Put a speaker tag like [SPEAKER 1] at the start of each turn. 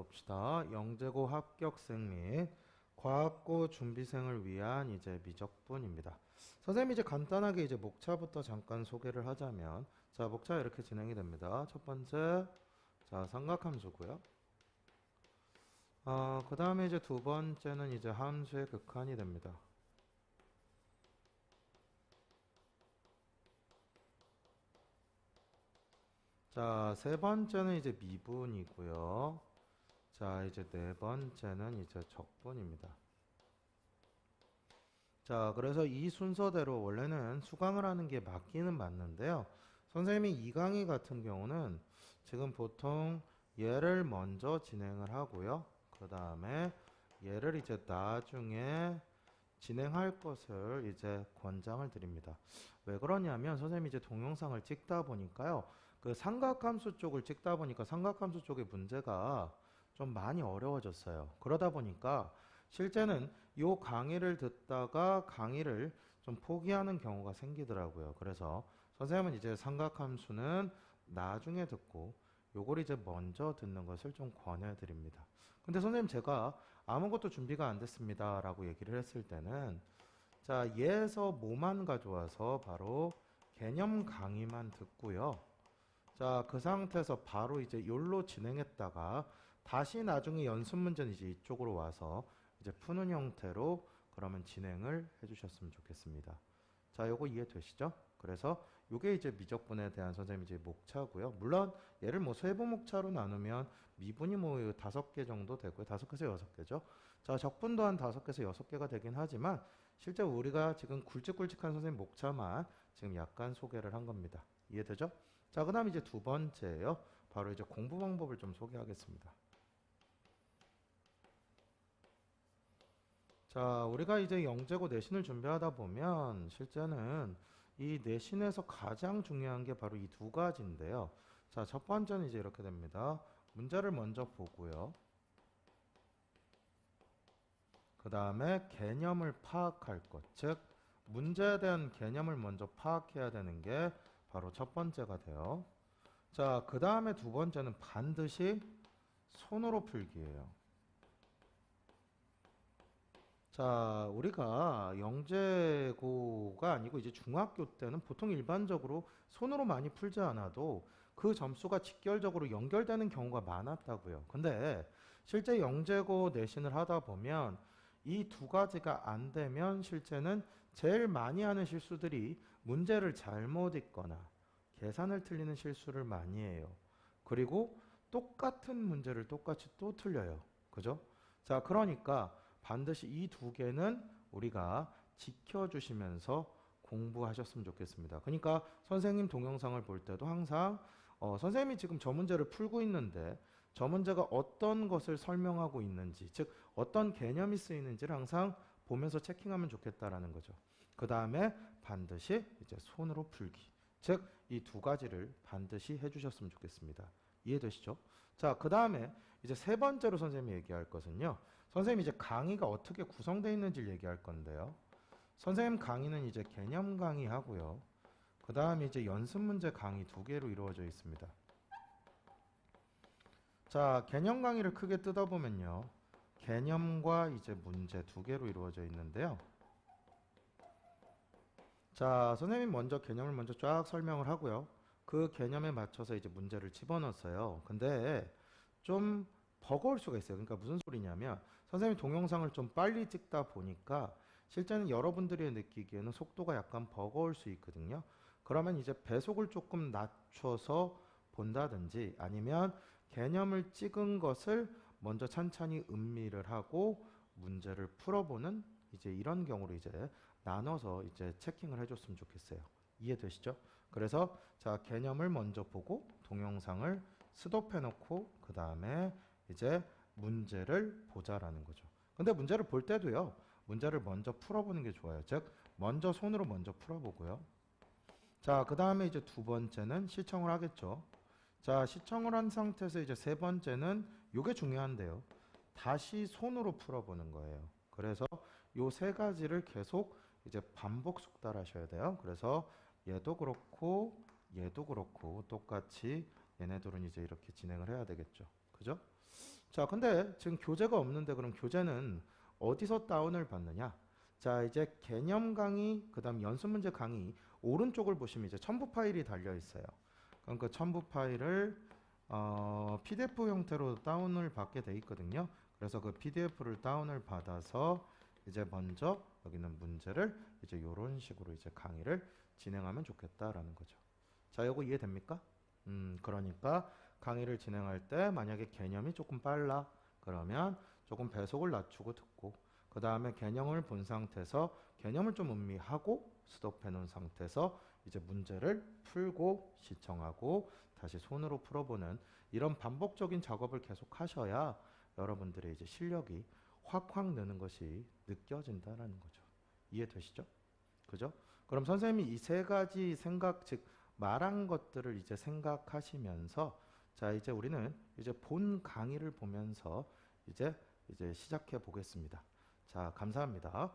[SPEAKER 1] 봅시다. 영재고 합격생 및 과학고 준비생을 위한 이제 미적분입니다. 선생님이 이제 간단하게 이제 목차부터 잠깐 소개를 하자면, 자, 목차 이렇게 진행이 됩니다. 첫 번째, 자, 삼각함수고요. 그 다음에 이제 두 번째는 이제 함수의 극한이 됩니다. 자, 세 번째는 이제 미분이고요. 자, 이제 네 번째는 이제 적분입니다. 자, 그래서 이 순서대로 원래는 수강을 하는 게 맞기는 맞는데요. 선생님이 이 강의 같은 경우는 지금 보통 얘를 먼저 진행을 하고요. 그 다음에 얘를 이제 나중에 진행할 것을 이제 권장을 드립니다. 왜 그러냐면 선생님이 이제 동영상을 찍다 보니까요. 그 삼각함수 쪽을 찍다 보니까 삼각함수 쪽의 문제가 좀 많이 어려워졌어요. 그러다 보니까 실제는 이 강의를 듣다가 강의를 좀 포기하는 경우가 생기더라고요. 그래서 선생님은 이제 삼각함수는 나중에 듣고 요걸 이제 먼저 듣는 것을 좀 권해드립니다. 근데 선생님 제가 아무것도 준비가 안 됐습니다 라고 얘기를 했을 때는 자, 얘에서 뭐만 가져와서 바로 개념 강의만 듣고요. 자, 그 상태에서 바로 이제 요로 진행했다가 다시 나중에 연습 문제는 이제 이쪽으로 와서 이제 푸는 형태로 그러면 진행을 해주셨으면 좋겠습니다. 자, 요거 이해되시죠? 그래서 요게 이제 미적분에 대한 선생님 이제 목차고요. 물론 얘를 뭐 세부 목차로 나누면 미분이 뭐 5개 정도 되고요. 5개에서 6개죠. 자, 적분도 한 5개에서 6개가 되긴 하지만 실제 우리가 지금 굵직굵직한 선생님 목차만 지금 약간 소개를 한 겁니다. 이해되죠? 자, 그 다음에 이제 두 번째예요. 바로 이제 공부 방법을 좀 소개하겠습니다. 자, 우리가 이제 영재고 내신을 준비하다 보면 실제는 이 내신에서 가장 중요한 게 바로 이 두 가지인데요. 자, 첫 번째는 이제 이렇게 됩니다. 문제를 먼저 보고요. 그 다음에 개념을 파악할 것, 즉 문제에 대한 개념을 먼저 파악해야 되는 게 바로 첫 번째가 돼요. 자, 그 다음에 두 번째는 반드시 손으로 풀기예요. 자, 우리가 영재고가 아니고 이제 중학교 때는 보통 일반적으로 손으로 많이 풀지 않아도 그 점수가 직결적으로 연결되는 경우가 많았다고요. 근데 실제 영재고 내신을 하다 보면 이 두 가지가 안 되면 실제는 제일 많이 하는 실수들이 문제를 잘못 읽거나 계산을 틀리는 실수를 많이 해요. 그리고 똑같은 문제를 똑같이 또 틀려요. 그죠? 자, 그러니까 반드시 이 두 개는 우리가 지켜주시면서 공부하셨으면 좋겠습니다. 그러니까 선생님 동영상을 볼 때도 항상 선생님이 지금 저 문제를 풀고 있는데 저 문제가 어떤 것을 설명하고 있는지, 즉 어떤 개념이 쓰이는지를 항상 보면서 체킹하면 좋겠다라는 거죠. 그 다음에 반드시 이제 손으로 풀기, 즉 이 두 가지를 반드시 해주셨으면 좋겠습니다. 이해되시죠? 자, 그 다음에 이제 세 번째로 선생님이 얘기할 것은요. 선생님이 이제 강의가 어떻게 구성되어 있는지를 얘기할 건데요. 선생님 강의는 이제 개념 강의 하고요. 그 다음에 이제 연습 문제 강의 2개로 이루어져 있습니다. 자, 개념 강의를 크게 뜯어보면요. 개념과 이제 문제 2개로 이루어져 있는데요. 자, 선생님이 먼저 개념을 먼저 쫙 설명을 하고요. 그 개념에 맞춰서 이제 문제를 집어넣었어요. 근데 좀 버거울 수가 있어요. 그러니까 무슨 소리냐면 선생님이 동영상을 좀 빨리 찍다 보니까 실제는 여러분들이 느끼기에는 속도가 약간 버거울 수 있거든요. 그러면 이제 배속을 조금 낮춰서 본다든지 아니면 개념을 찍은 것을 먼저 찬찬히 음미를 하고 문제를 풀어보는 이제 이런 경우로 이제 나눠서 이제 체킹을 해줬으면 좋겠어요. 이해되시죠? 그래서 자, 개념을 먼저 보고 동영상을 스톱해놓고 그 다음에 이제 문제를 보자라는 거죠. 근데 문제를 볼 때도요. 문제를 먼저 풀어보는 게 좋아요. 즉 먼저 손으로 먼저 풀어보고요. 자, 그 다음에 이제 두 번째는 시청을 하겠죠. 자, 시청을 한 상태에서 이제 세 번째는 요게 중요한데요. 다시 손으로 풀어보는 거예요. 그래서 요 세 가지를 계속 이제 반복 숙달하셔야 돼요. 그래서 얘도 그렇고 똑같이 얘네들은 이제 이렇게 진행을 해야 되겠죠. 그죠? 자, 근데 지금 교재가 없는데 그럼 교재는 어디서 다운을 받느냐? 자, 이제 개념 강의, 그다음 연습 문제 강의 오른쪽을 보시면 이제 첨부 파일이 달려 있어요. 그럼 그 첨부 파일을 PDF 형태로 다운을 받게 돼 있거든요. 그래서 그 PDF를 다운을 받아서 이제 먼저 여기는 문제를 이제 이런 식으로 이제 강의를 진행하면 좋겠다라는 거죠. 자, 요거 이해됩니까? 그러니까 강의를 진행할 때 만약에 개념이 조금 빨라 그러면 조금 배속을 낮추고 듣고 그 다음에 개념을 본 상태에서 개념을 좀 음미하고 스톱해 놓은 상태에서 이제 문제를 풀고 시청하고 다시 손으로 풀어보는 이런 반복적인 작업을 계속 하셔야 여러분들의 이제 실력이 확확 느는 것이 느껴진다라는 거죠. 이해되시죠? 그죠? 그럼 선생님이 이 세 가지 생각, 즉 말한 것들을 이제 생각하시면서 자, 이제 우리는 이제 본 강의를 보면서 이제 시작해 보겠습니다. 자, 감사합니다.